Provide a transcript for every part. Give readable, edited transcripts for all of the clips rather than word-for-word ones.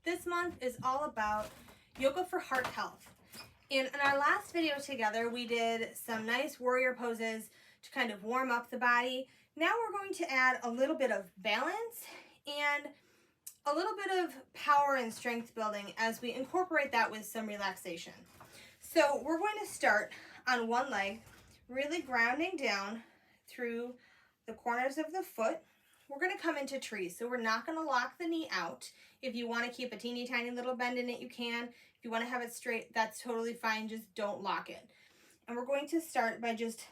This month is all about yoga for heart health. And in our last video together, we did some nice warrior poses to kind of warm up the body. Now we're going to add a little bit of balance and a little bit of power and strength building as we incorporate that with some relaxation. So we're going to start on one leg, really grounding down through the corners of the foot. We're going to come into tree, so we're not going to lock the knee out. If you want to keep a teeny tiny little bend in it, you can. If you want to have it straight, that's totally fine. Just don't lock it. And we're going to start by just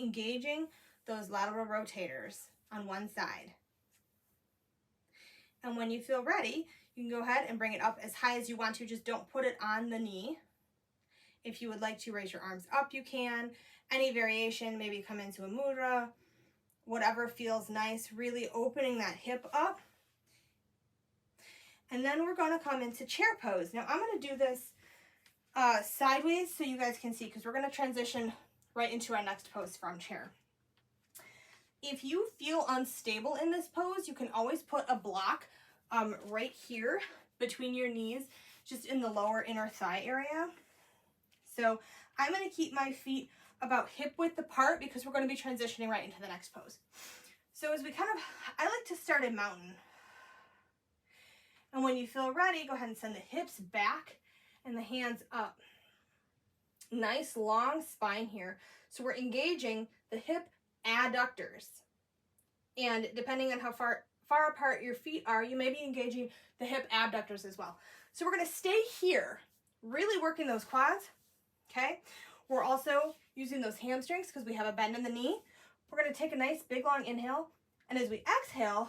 engaging those lateral rotators on one side. And when you feel ready, you can go ahead and bring it up as high as you want to. Just don't put it on the knee. If you would like to raise your arms up, you can. Any variation, maybe come into a mudra, whatever feels nice, really opening that hip up. And then we're going to come into chair pose. Now I'm going to do this sideways so you guys can see, because we're going to transition right into our next pose from chair. If you feel unstable in this pose, you can always put a block right here between your knees, just in the lower inner thigh area. So I'm going to keep my feet about hip width apart because we're going to be transitioning right into the next pose. So as we I like to start in mountain. And when you feel ready, go ahead and send the hips back and the hands up. Nice long spine here. So we're engaging the hip adductors. And depending on how far apart your feet are, you may be engaging the hip abductors as well. So we're going to stay here, really working those quads. Okay, we're also using those hamstrings because we have a bend in the knee. We're going to take a nice big long inhale, and as we exhale,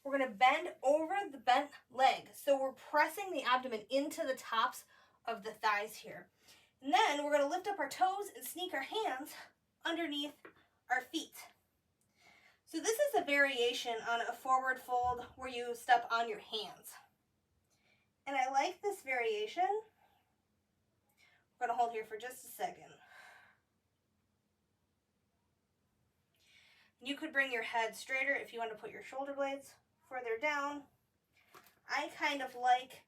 we're going to bend over the bent leg. So we're pressing the abdomen into the tops of the thighs here. And then we're going to lift up our toes and sneak our hands underneath our feet. So this is a variation on a forward fold where you step on your hands. And I like this variation. We're going to hold here for just a second. You could bring your head straighter if you want to put your shoulder blades further down. I kind of like,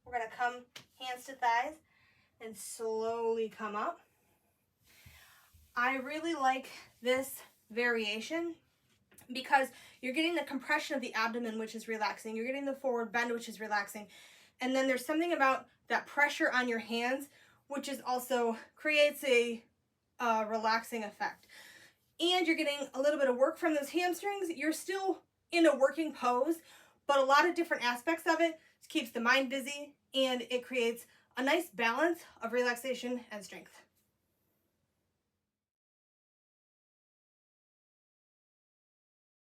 we're going to come hands to thighs and slowly come up. I really like this variation because you're getting the compression of the abdomen, which is relaxing. You're getting the forward bend, which is relaxing. And then there's something about that pressure on your hands, which is also creates a relaxing effect. And you're getting a little bit of work from those hamstrings. You're still in a working pose, but a lot of different aspects of it keeps the mind busy, and it creates a nice balance of relaxation and strength.